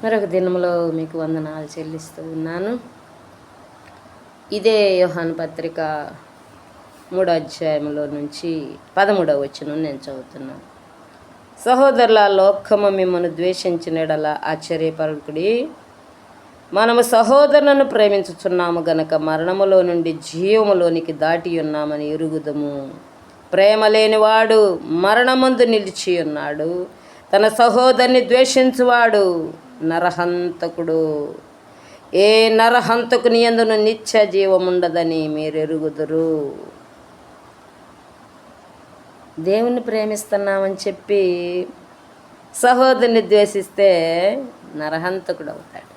మరొక దినములో మీకు వందనాలు చెల్లిస్తూ ఉన్నాను. ఇదే యోహాను పత్రిక 3వ అధ్యాయంలో నుంచి 13వ వచనం నేను చదువుతున్నాను. సహోదరుల, లోకము మిమ్మల్ని ద్వేషించిన యెడల ఆశ్చర్యపడకుడి. మనము సహోదరులను ప్రేమించుచున్నాము గనక మరణములో నుండి జీవములోనికి దాటి ఉన్నామని ఎరుగుదము. ప్రేమ లేనివాడు మరణమందు నిలిచి ఉన్నాడు. తన సహోదరుని ద్వేషించువాడు నరహంతకుడు. ఏ నరహంతకుని యందును నిత్య జీవముండదని మీరు ఎరుగుదురు. దేవుణ్ణి ప్రేమిస్తున్నామని చెప్పి సహోదరుని ద్వేషిస్తే నరహంతకుడు అవుతాడు.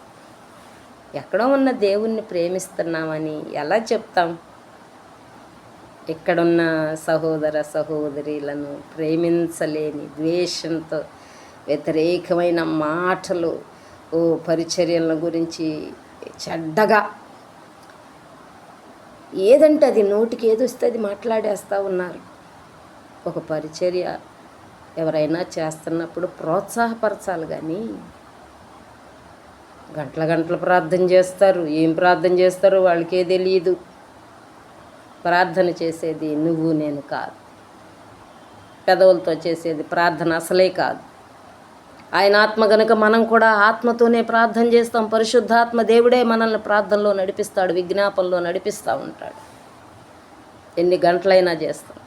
ఎక్కడో ఉన్న దేవుణ్ణి ప్రేమిస్తున్నామని ఎలా చెప్తాం? ఇక్కడున్న సహోదర సహోదరులను ప్రేమించలేని, ద్వేషంతో వ్యతిరేకమైన మాటలు, పరిచర్యల గురించి చెడ్డగా ఏదంటే అది నోటికి ఏదొస్తే అది మాట్లాడేస్తూ ఉన్నారు. ఒక పరిచర్య ఎవరైనా చేస్తున్నప్పుడు ప్రోత్సాహపరచాలి, కానీ గంటల గంటలు ప్రార్థన చేస్తారు. ఏం ప్రార్థన చేస్తారో వాళ్ళకే తెలియదు. ప్రార్థన చేసేది నువ్వు నేను కాదు, పెదవులతో చేసేది ప్రార్థన అసలే కాదు. ఆయన ఆత్మ గనుక మనం కూడా ఆత్మతోనే ప్రార్థన చేస్తాం. పరిశుద్ధాత్మ దేవుడే మనల్ని ప్రార్థనలో నడిపిస్తాడు, విజ్ఞాపనలో నడిపిస్తూ ఉంటాడు. ఎన్ని గంటలైనా చేస్తాం.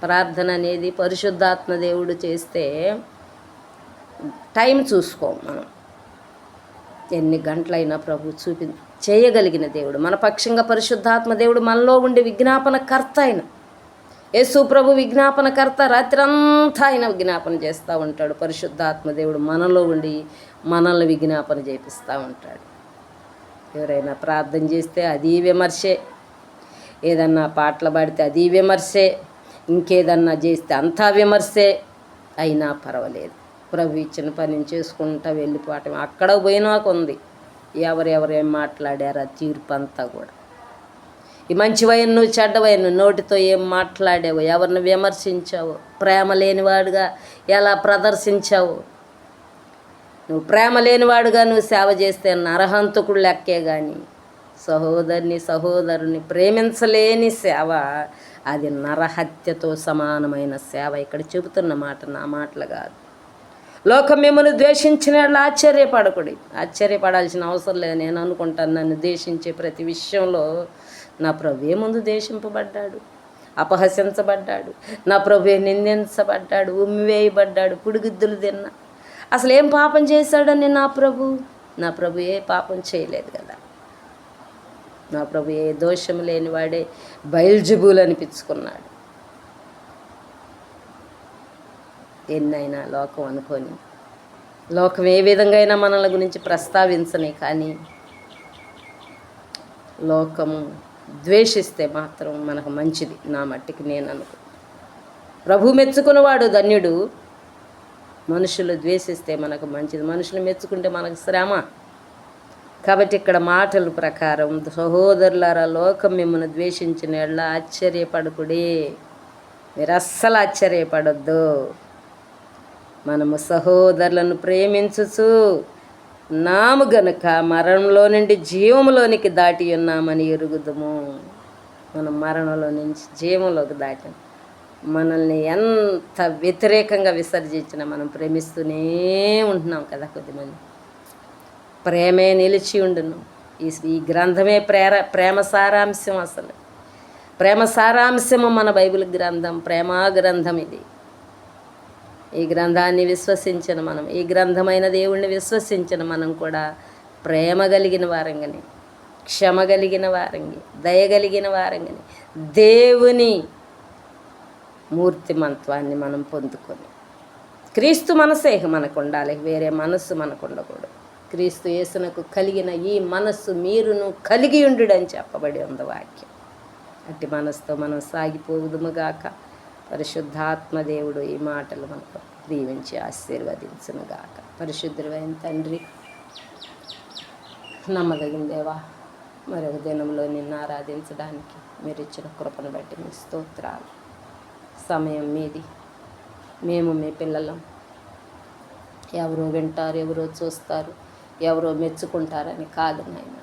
ప్రార్థన అనేది పరిశుద్ధాత్మ దేవుడు చేస్తే టైం చూసుకోం మనం. ఎన్ని గంటలైనా ప్రభు చేయగలిగిన దేవుడు మన పక్షంగా. పరిశుద్ధాత్మ దేవుడు మనలో ఉండి విజ్ఞాపన కర్త. ఆయన యేసు ప్రభు విజ్ఞాపన కర్త. రాత్రంతా ఆయన విజ్ఞాపన చేస్తూ ఉంటాడు. పరిశుద్ధాత్మ దేవుడు మనలో ఉండి మనల్ని విజ్ఞాపన చేపిస్తూ ఉంటాడు. ఎవరైనా ప్రార్థన చేస్తే అది విమర్శే, ఏదన్నా పాటలు పాడితే అది విమర్శే, ఇంకేదన్నా చేస్తే అంతా విమర్శే. అయినా పర్వాలేదు, ప్రభు ఇచ్చిన పనిని చేసుకుంటా వెళ్ళిపోవటం. అక్కడ పోయినాక ఉంది ఎవరెవరేం మాట్లాడారా తీర్పు అంతా కూడా. ఈ మంచి వయన్ను చెడ్డ వయన్ను నోటితో ఏం మాట్లాడావో, ఎవరిని విమర్శించావో, ప్రేమ లేనివాడుగా ఎలా ప్రదర్శించావో. నువ్వు ప్రేమ లేనివాడుగా నువ్వు సేవ చేస్తే నరహంతకుడు లెక్కే. కానీ సహోదరుని ప్రేమించలేని సేవ అది నరహత్యతో సమానమైన సేవ. ఇక్కడ చెబుతున్న మాట నా మాటలు కాదు. లోకం మిమ్మల్ని ద్వేషించిన ఆశ్చర్యపడకుడి. ఆశ్చర్యపడాల్సిన అవసరం లేదు. నేను అనుకుంటాను, నన్ను ద్వేషించే ప్రతి విషయంలో నా ప్రభువే ముందు ద్వేషింపబడ్డాడు, అపహసించబడ్డాడు. నా ప్రభువే నిందించబడ్డాడు, ఉమ్మివేయబడ్డాడు, పుడిగిద్దులు తిన్నా. అసలు ఏం పాపం చేశాడని నా ప్రభు ఏ పాపం చేయలేదు కదా. నా ప్రభు ఏ దోషం లేనివాడే బయల్జబూలు అనిపించుకున్నాడు. ఎన్నైనా లోకం అనుకొని, లోకం ఏ విధంగా అయినా మనల గురించి ప్రస్తావించని, కానీ లోకము ద్వేషిస్తే మాత్రం మనకు మంచిది. నా మట్టికి నేను అనుకో. ప్రభు మెచ్చుకున్నవాడు ధన్యుడు. మనుషులు ద్వేషిస్తే మనకు మంచిది, మనుషులు మెచ్చుకుంటే మనకు శ్రమ. కాబట్టి ఇక్కడ మాటల ప్రకారం, సహోదరులారా, లోకం మిమ్మల్ని ద్వేషించిన యెడల ఆశ్చర్యపడకుడి. మీరు అస్సలు ఆశ్చర్యపడొద్దు. మనము సహోదరులను ప్రేమించుచు నాము గనుక మరణంలో నుండి జీవంలోనికి దాటి ఉన్నామని ఎరుగుదుము. మనం మరణంలో నుంచి జీవంలోకి దాటాం. మనల్ని ఎంత వ్యతిరేకంగా విసర్జించినా మనం ప్రేమిస్తూనే ఉంటున్నాం కదా. కొద్దిమంది ప్రేమే నిలిచి ఉండును. ఈ గ్రంథమే ప్రేమ సారాంశం. అసలు ప్రేమ సారాంశము మన బైబిల్ గ్రంథం, ప్రేమా గ్రంథం ఇది. ఈ గ్రంథాన్ని విశ్వసించిన మనం, ఈ గ్రంథమైన దేవుణ్ణి విశ్వసించిన మనం కూడా ప్రేమ కలిగిన వారంగానే, క్షమ కలిగిన వారంగి, దయగలిగిన వారంగానే దేవుని మూర్తిమంత్వాన్ని మనం పొందుకొని, క్రీస్తు మనసే మనకు ఉండాలి, వేరే మనస్సు మనకు ఉండకూడదు. క్రీస్తు యేసునకు కలిగిన ఈ మనస్సు మీరును కలిగి ఉండుడని చెప్పబడి ఉంది వాక్యం. అట్టి మనసుతో మనం సాగిపోదుముగాక. పరిశుద్ధాత్మ దేవుడు ఈ మాటలు మనకు దీవించి ఆశీర్వదించునుగాక. పరిశుద్ధుడైన తండ్రి, నమ్మదగిన దేవా, మరొక దినంలో నిన్ను ఆరాధించడానికి మీరు ఇచ్చిన కృపను బట్టి మీ స్తోత్రాలు. సమయం మీది, మేము మీ పిల్లలం. ఎవరో వింటారు, ఎవరో చూస్తారు, ఎవరో మెచ్చుకుంటారని కాదు నాయన.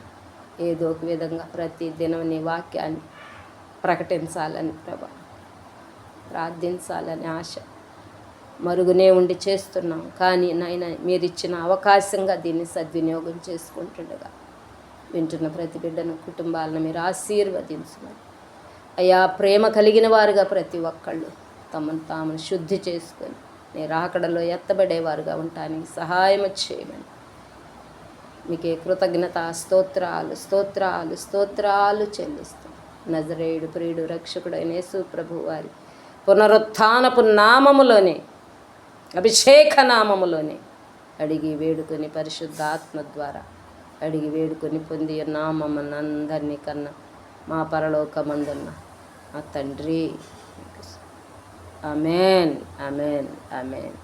ఏదో ఒక విధంగా ప్రతి దినం నీ వాక్యాన్ని ప్రకటించాలని ప్రభా, ప్రార్థించాలని ఆశ మరుగునే ఉండి చేస్తున్నాం. కానీ నాయన మీరు ఇచ్చిన అవకాశంగా దీన్ని సద్వినియోగం చేసుకుంటుండగా వింటున్న ప్రతి బిడ్డను, కుటుంబాలను మీరు ఆశీర్వదించమని అయ్యా. ప్రేమ కలిగిన వారుగా ప్రతి ఒక్కళ్ళు తమను తామును శుద్ధి చేసుకొని నీ రాకడలో ఎత్తబడేవారుగా ఉండటానికి సహాయం చేయమని మీకే కృతజ్ఞత స్తోత్రాలు స్తోత్రాలు స్తోత్రాలు చెల్లిస్తాం. నజరేయుడు ప్రియుడు రక్షకుడైన యేసు ప్రభు వారి పునరుత్థానపు నామములోనే, అభిషేక నామములోనే అడిగి వేడుకొని పరిశుద్ధాత్మ ద్వారా అడిగి వేడుకొని పొంది నామమ్మనందరినీ కన్నా మా పరలోకమందున్న మా తండ్రి. Amen, amen, amen.